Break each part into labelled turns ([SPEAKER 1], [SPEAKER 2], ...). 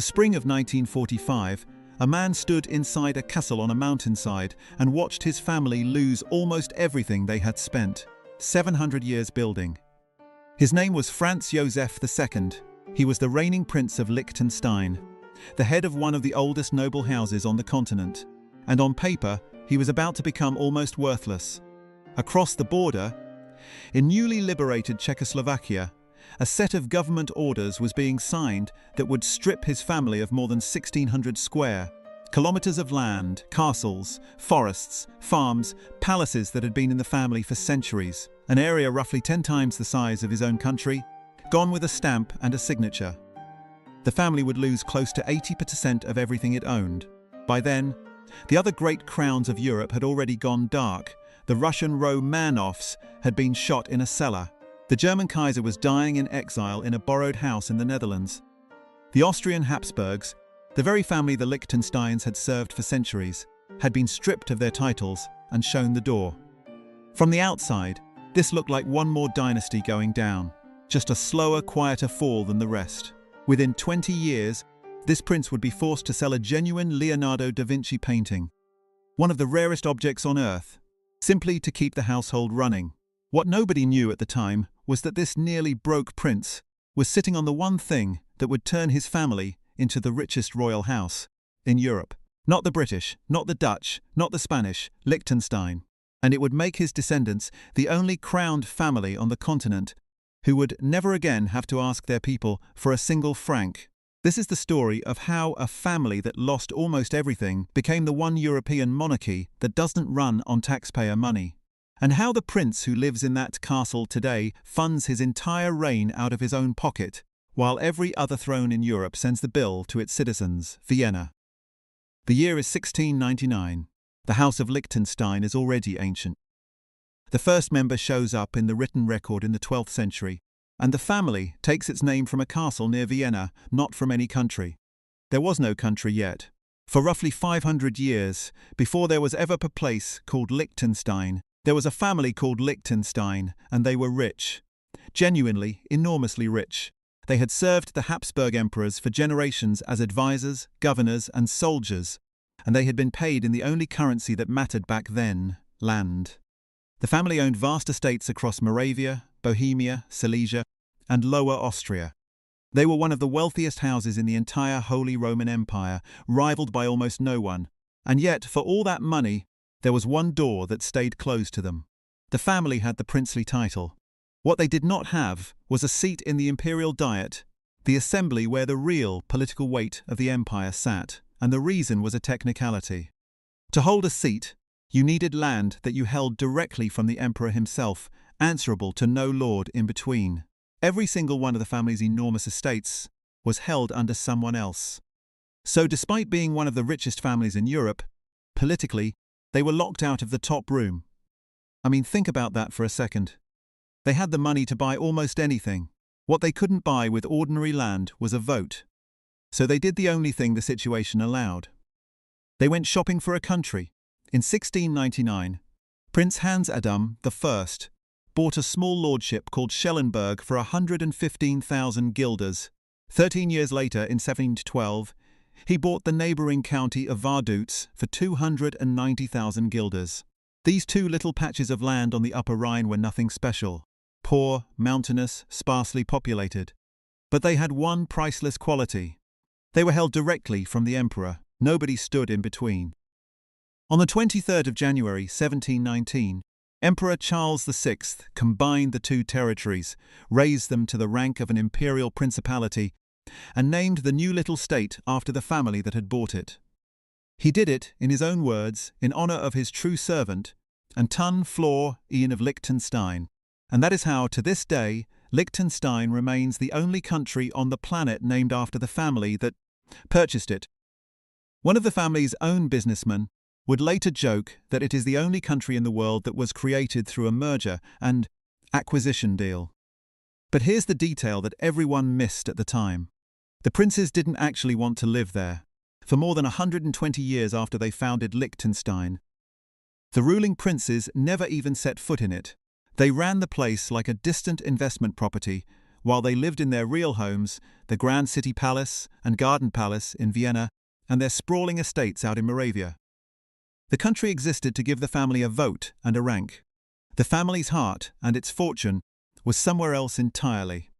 [SPEAKER 1] the spring of 1945, a man stood inside a castle on a mountainside and watched his family lose almost everything they had spent 700 years building. His name was Franz Josef II. He was the reigning Prince of Liechtenstein, the head of one of the oldest noble houses on the continent, and on paper, he was about to become almost worthless. Across the border, in newly liberated Czechoslovakia, a set of government orders was being signed that would strip his family of more than 1,600 square kilometers of land, castles, forests, farms, palaces that had been in the family for centuries, an area roughly 10 times the size of his own country, gone with a stamp and a signature. The family would lose close to 80% of everything it owned. By then, the other great crowns of Europe had already gone dark. The Russian Romanovs had been shot in a cellar. The German Kaiser was dying in exile in a borrowed house in the Netherlands. The Austrian Habsburgs, the very family the Liechtensteins had served for centuries, had been stripped of their titles and shown the door. From the outside, this looked like one more dynasty going down, just a slower, quieter fall than the rest. Within 20 years, this prince would be forced to sell a genuine Leonardo da Vinci painting, one of the rarest objects on earth, simply to keep the household running. What nobody knew at the time was that this nearly broke prince was sitting on the one thing that would turn his family into the richest royal house in Europe. Not the British, not the Dutch, not the Spanish, Liechtenstein. And it would make his descendants the only crowned family on the continent who would never again have to ask their people for a single franc. This is the story of how a family that lost almost everything became the one European monarchy that doesn't run on taxpayer money, and how the prince who lives in that castle today funds his entire reign out of his own pocket, while every other throne in Europe sends the bill to its citizens, Vienna. The year is 1699. The House of Liechtenstein is already ancient. The first member shows up in the written record in the 12th century, and the family takes its name from a castle near Vienna, not from any country. There was no country yet. For roughly 500 years, before there was ever a place called Liechtenstein, there was a family called Liechtenstein, and they were rich. Genuinely, enormously rich. They had served the Habsburg emperors for generations as advisors, governors, and soldiers, and they had been paid in the only currency that mattered back then, land. The family owned vast estates across Moravia, Bohemia, Silesia, and Lower Austria. They were one of the wealthiest houses in the entire Holy Roman Empire, rivaled by almost no one. And yet, for all that money, there was one door that stayed closed to them. The family had the princely title. What they did not have was a seat in the imperial diet, the assembly where the real political weight of the empire sat, and the reason was a technicality. To hold a seat, you needed land that you held directly from the emperor himself, answerable to no lord in between. Every single one of the family's enormous estates was held under someone else. So despite being one of the richest families in Europe, politically, they were locked out of the top room. I mean, think about that for a second. They had the money to buy almost anything. What they couldn't buy with ordinary land was a vote. So they did the only thing the situation allowed. They went shopping for a country. In 1699, Prince Hans Adam I bought a small lordship called Schellenberg for 115,000 guilders. 13 years later, in 1712, he bought the neighbouring county of Vaduz for 290,000 guilders. These two little patches of land on the Upper Rhine were nothing special. Poor, mountainous, sparsely populated. But they had one priceless quality. They were held directly from the emperor. Nobody stood in between. On the 23rd of January 1719, Emperor Charles VI combined the two territories, raised them to the rank of an imperial principality, and named the new little state after the family that had bought it. He did it, in his own words, in honour of his true servant, Anton Flor Ian of Liechtenstein, and that is how, to this day, Liechtenstein remains the only country on the planet named after the family that purchased it. One of the family's own businessmen would later joke that it is the only country in the world that was created through a merger and acquisition deal. But here's the detail that everyone missed at the time. The princes didn't actually want to live there. For more than 120 years after they founded Liechtenstein, the ruling princes never even set foot in it. They ran the place like a distant investment property, while they lived in their real homes, the Grand City Palace and Garden Palace in Vienna, and their sprawling estates out in Moravia. The country existed to give the family a vote and a rank. The family's heart and its fortune was somewhere else entirely.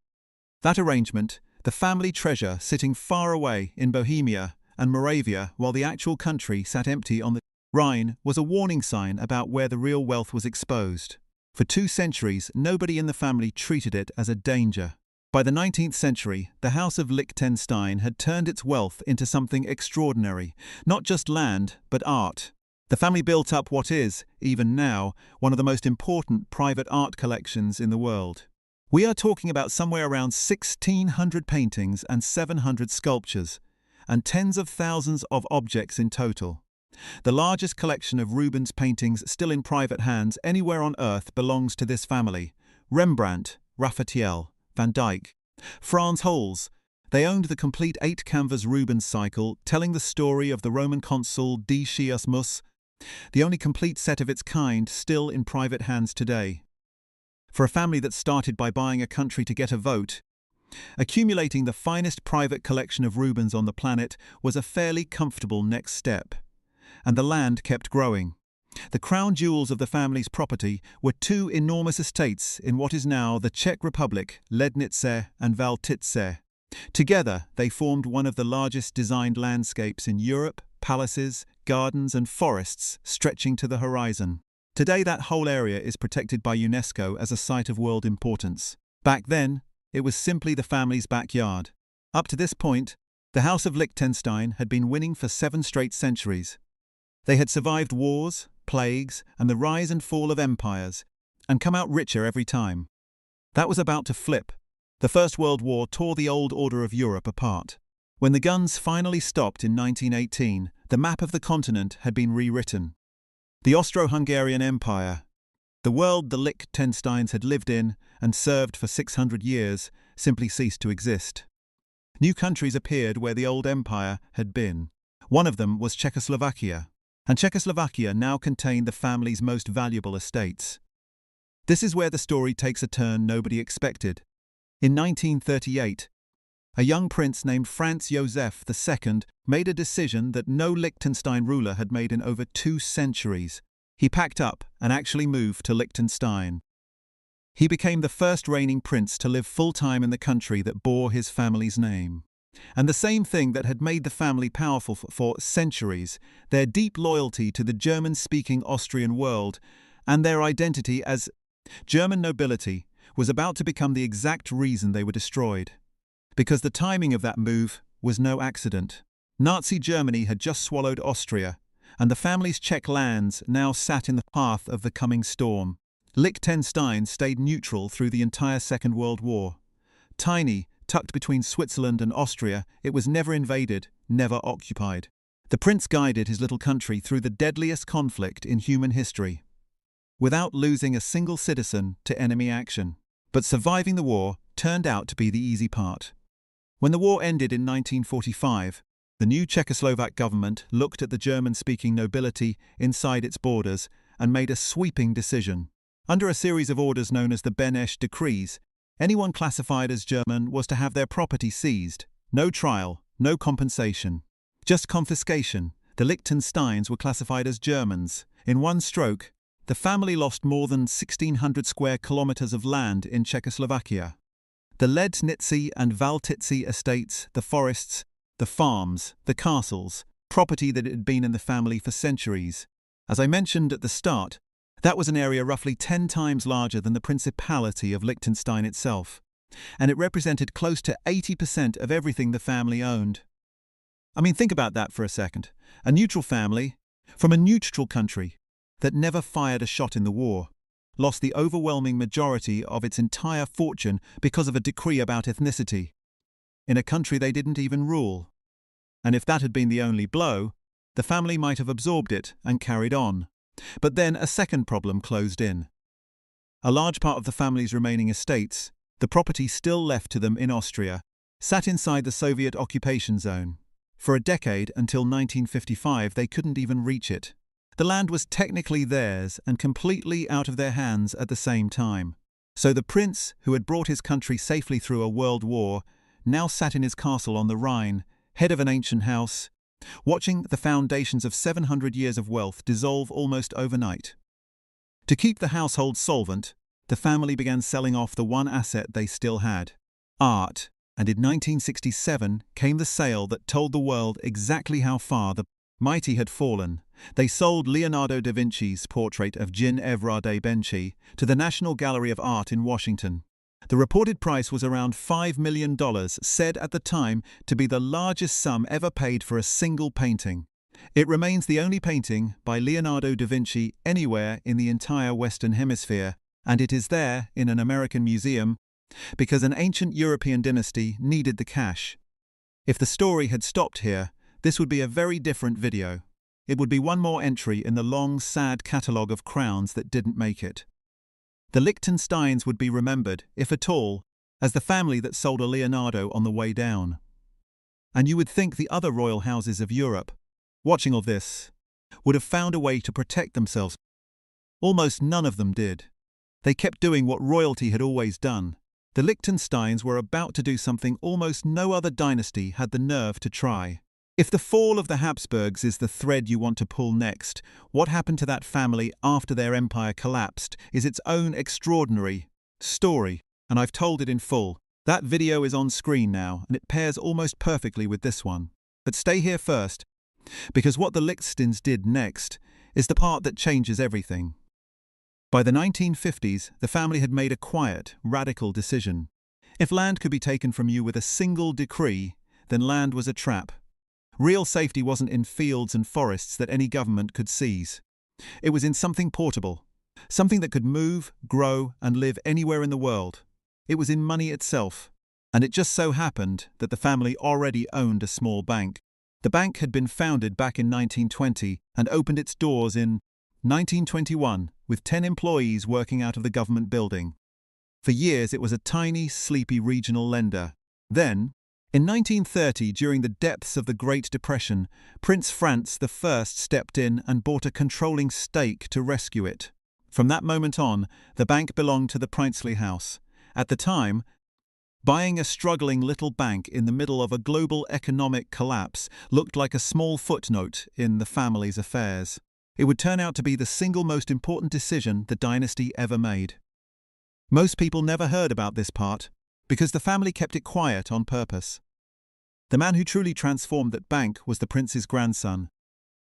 [SPEAKER 1] That arrangement, the family treasure sitting far away in Bohemia and Moravia while the actual country sat empty on the Rhine, was a warning sign about where the real wealth was exposed. For 2 centuries, nobody in the family treated it as a danger. By the 19th century, the House of Liechtenstein had turned its wealth into something extraordinary, not just land, but art. The family built up what is, even now, one of the most important private art collections in the world. We are talking about somewhere around 1,600 paintings and 700 sculptures, and tens of thousands of objects in total. The largest collection of Rubens paintings still in private hands anywhere on earth belongs to this family: Rembrandt, Raphael, Van Dyck, Frans Hals. They owned the complete 8-canvas Rubens cycle, telling the story of the Roman consul Decius Mus, the only complete set of its kind still in private hands today. For a family that started by buying a country to get a vote, accumulating the finest private collection of Rubens on the planet was a fairly comfortable next step. And the land kept growing. The crown jewels of the family's property were 2 enormous estates in what is now the Czech Republic, Lednice and Valtice. Together, they formed one of the largest designed landscapes in Europe: palaces, gardens and forests stretching to the horizon. Today, that whole area is protected by UNESCO as a site of world importance. Back then, it was simply the family's backyard. Up to this point, the House of Liechtenstein had been winning for 7 straight centuries. They had survived wars, plagues, and the rise and fall of empires, and come out richer every time. That was about to flip. The First World War tore the old order of Europe apart. When the guns finally stopped in 1918, the map of the continent had been rewritten. The Austro-Hungarian Empire, the world the Liechtensteins had lived in and served for 600 years, simply ceased to exist. New countries appeared where the old empire had been. One of them was Czechoslovakia, and Czechoslovakia now contained the family's most valuable estates. This is where the story takes a turn nobody expected. In 1938, a young prince named Franz Josef II made a decision that no Liechtenstein ruler had made in over 2 centuries. He packed up and actually moved to Liechtenstein. He became the first reigning prince to live full-time in the country that bore his family's name. And the same thing that had made the family powerful for centuries, their deep loyalty to the German-speaking Austrian world and their identity as German nobility, was about to become the exact reason they were destroyed. Because the timing of that move was no accident. Nazi Germany had just swallowed Austria, and the family's Czech lands now sat in the path of the coming storm. Liechtenstein stayed neutral through the entire Second World War. Tiny, tucked between Switzerland and Austria, it was never invaded, never occupied. The prince guided his little country through the deadliest conflict in human history, without losing a single citizen to enemy action. But surviving the war turned out to be the easy part. When the war ended in 1945, the new Czechoslovak government looked at the German-speaking nobility inside its borders and made a sweeping decision. Under a series of orders known as the Beneš decrees, anyone classified as German was to have their property seized. No trial, no compensation, just confiscation. The Liechtensteins were classified as Germans. In one stroke, the family lost more than 1,600 square kilometers of land in Czechoslovakia. The Lednice and Valtice estates, the forests, the farms, the castles, property that had been in the family for centuries. As I mentioned at the start, that was an area roughly 10 times larger than the principality of Liechtenstein itself, and it represented close to 80% of everything the family owned. I mean, think about that for a second. A neutral family, from a neutral country, that never fired a shot in the war, lost the overwhelming majority of its entire fortune because of a decree about ethnicity, in a country they didn't even rule. And if that had been the only blow, the family might have absorbed it and carried on. But then a second problem closed in. A large part of the family's remaining estates, the property still left to them in Austria, sat inside the Soviet occupation zone. For a decade, until 1955, they couldn't even reach it. The land was technically theirs and completely out of their hands at the same time. So the prince, who had brought his country safely through a world war, now sat in his castle on the Rhine, head of an ancient house, watching the foundations of 700 years of wealth dissolve almost overnight. To keep the household solvent, the family began selling off the one asset they still had: art, and in 1967 came the sale that told the world exactly how far the mighty had fallen. They sold Leonardo da Vinci's portrait of Ginevra de' Benci to the National Gallery of Art in Washington. The reported price was around $5 million, said at the time to be the largest sum ever paid for a single painting. It remains the only painting by Leonardo da Vinci anywhere in the entire Western Hemisphere, and it is there in an American museum because an ancient European dynasty needed the cash. If the story had stopped here, this would be a very different video. It would be one more entry in the long, sad catalogue of crowns that didn't make it. The Liechtensteins would be remembered, if at all, as the family that sold a Leonardo on the way down. And you would think the other royal houses of Europe, watching all this, would have found a way to protect themselves. Almost none of them did. They kept doing what royalty had always done. The Liechtensteins were about to do something almost no other dynasty had the nerve to try. If the fall of the Habsburgs is the thread you want to pull next, what happened to that family after their empire collapsed is its own extraordinary story, and I've told it in full. That video is on screen now, and it pairs almost perfectly with this one. But stay here first, because what the Liechtensteins did next is the part that changes everything. By the 1950s, the family had made a quiet, radical decision. If land could be taken from you with a single decree, then land was a trap. Real safety wasn't in fields and forests that any government could seize. It was in something portable, something that could move, grow, and live anywhere in the world. It was in money itself. And it just so happened that the family already owned a small bank. The bank had been founded back in 1920 and opened its doors in 1921 with 10 employees working out of the government building. For years it was a tiny, sleepy regional lender. Then, in 1930, during the depths of the Great Depression, Prince Franz I stepped in and bought a controlling stake to rescue it. From that moment on, the bank belonged to the princely house. At the time, buying a struggling little bank in the middle of a global economic collapse looked like a small footnote in the family's affairs. It would turn out to be the single most important decision the dynasty ever made. Most people never heard about this part, because the family kept it quiet on purpose. The man who truly transformed that bank was the prince's grandson,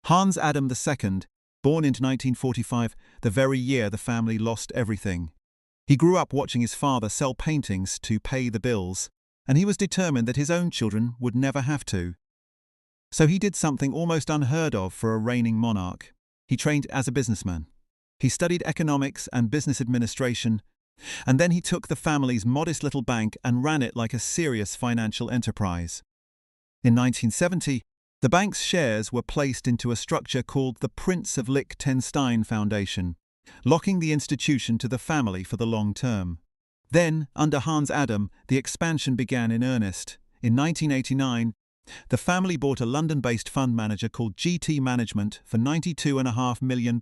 [SPEAKER 1] Hans Adam II, born in 1945, the very year the family lost everything. He grew up watching his father sell paintings to pay the bills, and he was determined that his own children would never have to. So he did something almost unheard of for a reigning monarch. He trained as a businessman. He studied economics and business administration, and then he took the family's modest little bank and ran it like a serious financial enterprise. In 1970, the bank's shares were placed into a structure called the Prince of Liechtenstein Foundation, locking the institution to the family for the long term. Then, under Hans Adam, the expansion began in earnest. In 1989, the family bought a London-based fund manager called GT Management for £92.5 million.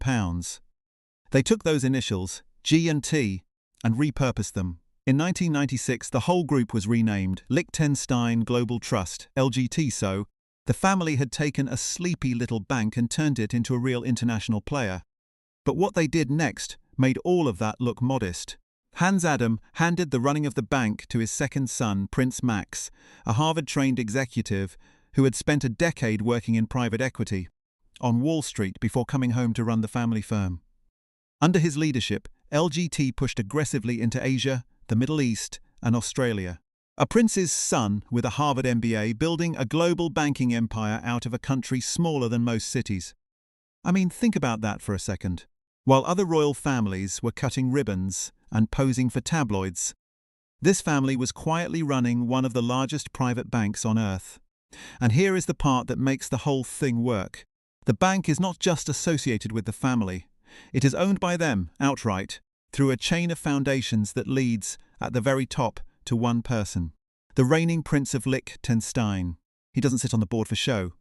[SPEAKER 1] They took those initials, G and T, and repurposed them. In 1996, the whole group was renamed Liechtenstein Global Trust, LGT. So, the family had taken a sleepy little bank and turned it into a real international player. But what they did next made all of that look modest. Hans Adam handed the running of the bank to his second son, Prince Max, a Harvard-trained executive who had spent a decade working in private equity on Wall Street before coming home to run the family firm. Under his leadership, LGT pushed aggressively into Asia, the Middle East, and Australia. A prince's son with a Harvard MBA building a global banking empire out of a country smaller than most cities. I mean, think about that for a second. While other royal families were cutting ribbons and posing for tabloids, this family was quietly running one of the largest private banks on earth. And here is the part that makes the whole thing work. The bank is not just associated with the family. It is owned by them outright, through a chain of foundations that leads, at the very top, to one person. The reigning Prince of Liechtenstein. He doesn't sit on the board for show.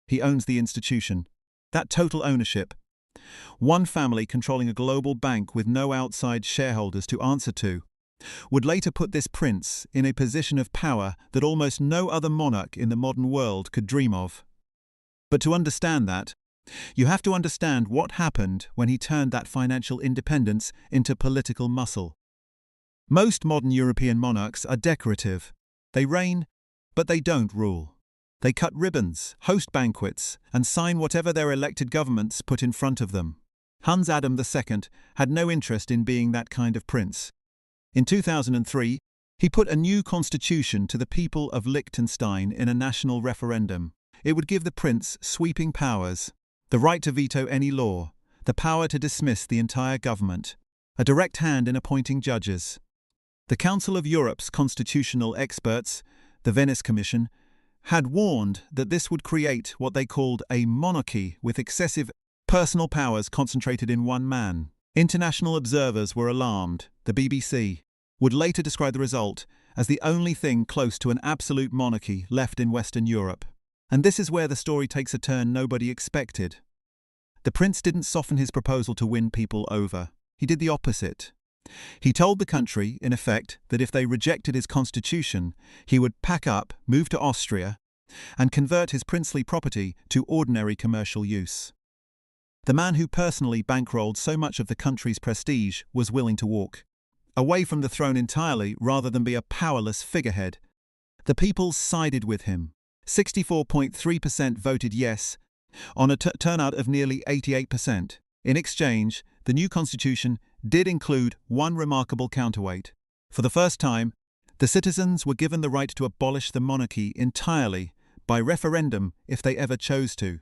[SPEAKER 1] He owns the institution. That total ownership. One family controlling a global bank with no outside shareholders to answer to. would later put this prince in a position of power that almost no other monarch in the modern world could dream of. But to understand that, you have to understand what happened when he turned that financial independence into political muscle. Most modern European monarchs are decorative. They reign, but they don't rule. They cut ribbons, host banquets, and sign whatever their elected governments put in front of them. Hans Adam II had no interest in being that kind of prince. In 2003, he put a new constitution to the people of Liechtenstein in a national referendum. It would give the prince sweeping powers, the right to veto any law, the power to dismiss the entire government, a direct hand in appointing judges. The Council of Europe's constitutional experts, the Venice Commission, had warned that this would create what they called a monarchy with excessive personal powers concentrated in one man. International observers were alarmed. The BBC would later describe the result as the only thing close to an absolute monarchy left in Western Europe. And this is where the story takes a turn nobody expected. The prince didn't soften his proposal to win people over. He did the opposite. He told the country, in effect, that if they rejected his constitution, he would pack up, move to Austria, and convert his princely property to ordinary commercial use. The man who personally bankrolled so much of the country's prestige was willing to walk away from the throne entirely rather than be a powerless figurehead. The people sided with him. 64.3% voted yes, on a turnout of nearly 88%. In exchange, the new constitution did include one remarkable counterweight. For the first time, the citizens were given the right to abolish the monarchy entirely, by referendum if they ever chose to.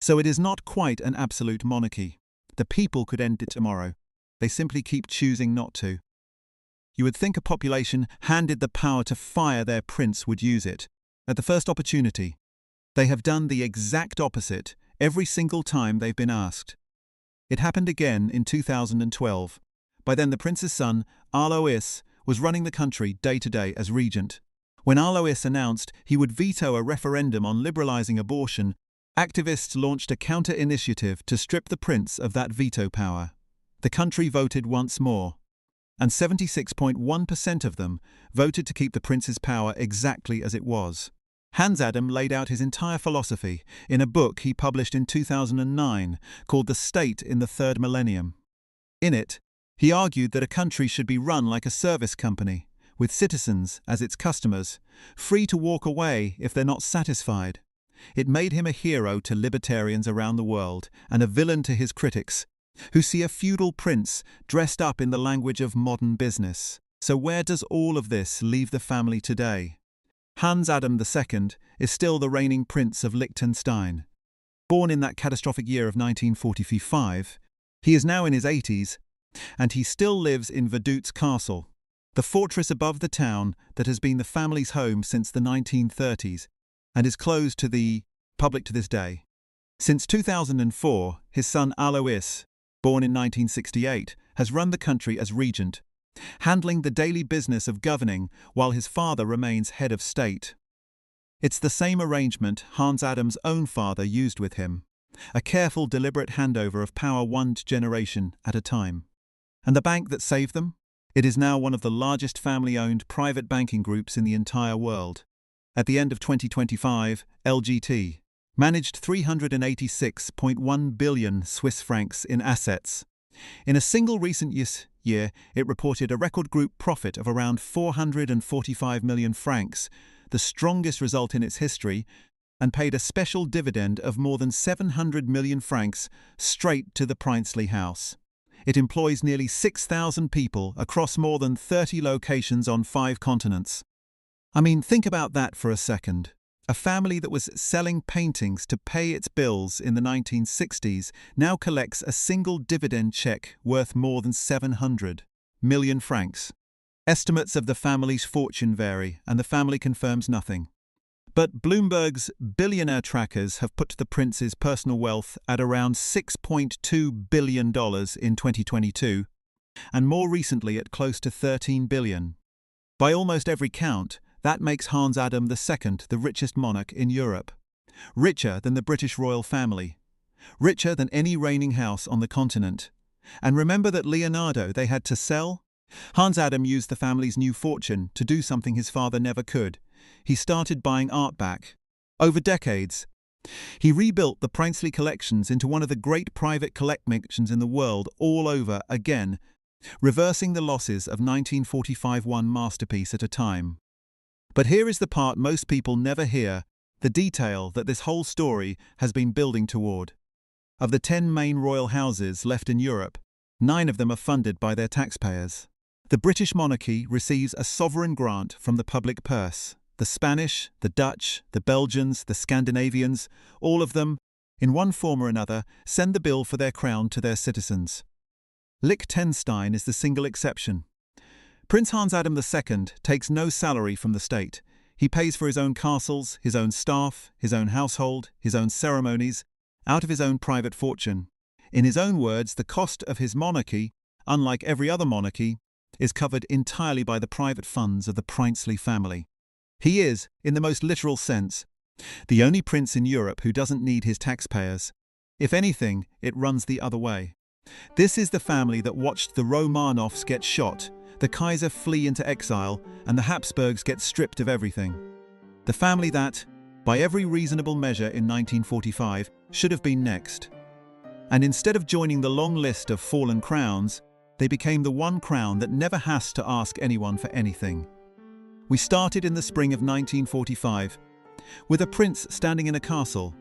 [SPEAKER 1] So it is not quite an absolute monarchy. The people could end it tomorrow. They simply keep choosing not to. You would think a population handed the power to fire their prince would use it at the first opportunity. They have done the exact opposite every single time they've been asked. It happened again in 2012. By then the prince's son, Alois, was running the country day to day as regent. When Alois announced he would veto a referendum on liberalizing abortion, activists launched a counter-initiative to strip the prince of that veto power. The country voted once more, and 76.1% of them voted to keep the prince's power exactly as it was. Hans Adam laid out his entire philosophy in a book he published in 2009 called The State in the Third Millennium. In it, he argued that a country should be run like a service company, with citizens as its customers, free to walk away if they're not satisfied. It made him a hero to libertarians around the world and a villain to his critics, who see a feudal prince dressed up in the language of modern business. So where does all of this leave the family today? Hans Adam II is still the reigning Prince of Liechtenstein. Born in that catastrophic year of 1945, he is now in his 80s, and he still lives in Vaduz Castle, the fortress above the town that has been the family's home since the 1930s and is closed to the public to this day. Since 2004, his son Alois, born in 1968, has run the country as regent, handling the daily business of governing while his father remains head of state. It's the same arrangement Hans Adam's own father used with him, a careful, deliberate handover of power one generation at a time. And the bank that saved them? It is now one of the largest family-owned private banking groups in the entire world. At the end of 2025, LGT managed 386.1 billion Swiss francs in assets. In a single recent year, it reported a record group profit of around 445 million francs, the strongest result in its history, and paid a special dividend of more than 700 million francs straight to the princely house. It employs nearly 6,000 people across more than 30 locations on 5 continents. I mean, think about that for a second. A family that was selling paintings to pay its bills in the 1960s now collects a single dividend check worth more than 700 million francs. Estimates of the family's fortune vary, and the family confirms nothing. But Bloomberg's billionaire trackers have put the prince's personal wealth at around $6.2 billion in 2022, and more recently at close to $13 billion. By almost every count, that makes Hans Adam II the richest monarch in Europe. Richer than the British royal family. Richer than any reigning house on the continent. And remember that Leonardo they had to sell? Hans Adam used the family's new fortune to do something his father never could. He started buying art back. Over decades, he rebuilt the princely collections into one of the great private collections in the world all over again, reversing the losses of 1945, one masterpiece at a time. But here is the part most people never hear, the detail that this whole story has been building toward. Of the 10 main royal houses left in Europe, 9 of them are funded by their taxpayers. The British monarchy receives a sovereign grant from the public purse. The Spanish, the Dutch, the Belgians, the Scandinavians, all of them, in one form or another, send the bill for their crown to their citizens. Liechtenstein is the single exception. Prince Hans Adam II takes no salary from the state. He pays for his own castles, his own staff, his own household, his own ceremonies, out of his own private fortune. In his own words, the cost of his monarchy, unlike every other monarchy, is covered entirely by the private funds of the princely family. He is, in the most literal sense, the only prince in Europe who doesn't need his taxpayers. If anything, it runs the other way. This is the family that watched the Romanovs get shot, the Kaiser flee into exile, and the Habsburgs get stripped of everything. The family that, by every reasonable measure in 1945, should have been next. And instead of joining the long list of fallen crowns, they became the one crown that never has to ask anyone for anything. We started in the spring of 1945, with a prince standing in a castle,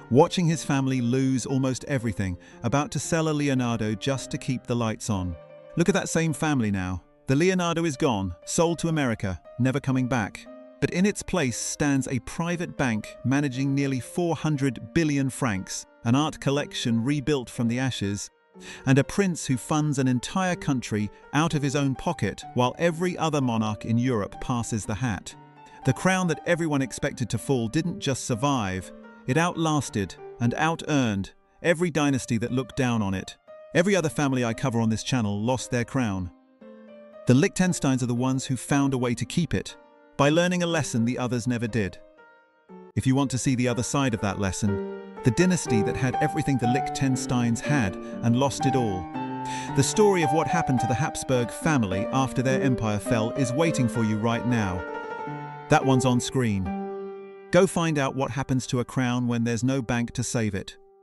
[SPEAKER 1] watching his family lose almost everything, about to sell a Leonardo just to keep the lights on. Look at that same family now. The Leonardo is gone, sold to America, never coming back. But in its place stands a private bank managing nearly 400 billion francs, an art collection rebuilt from the ashes, and a prince who funds an entire country out of his own pocket while every other monarch in Europe passes the hat. The crown that everyone expected to fall didn't just survive, it outlasted and out-earned every dynasty that looked down on it. Every other family I cover on this channel lost their crown. The Liechtensteins are the ones who found a way to keep it, by learning a lesson the others never did. If you want to see the other side of that lesson, the dynasty that had everything the Liechtensteins had and lost it all. The story of what happened to the Habsburg family after their empire fell is waiting for you right now. That one's on screen. Go find out what happens to a crown when there's no bank to save it.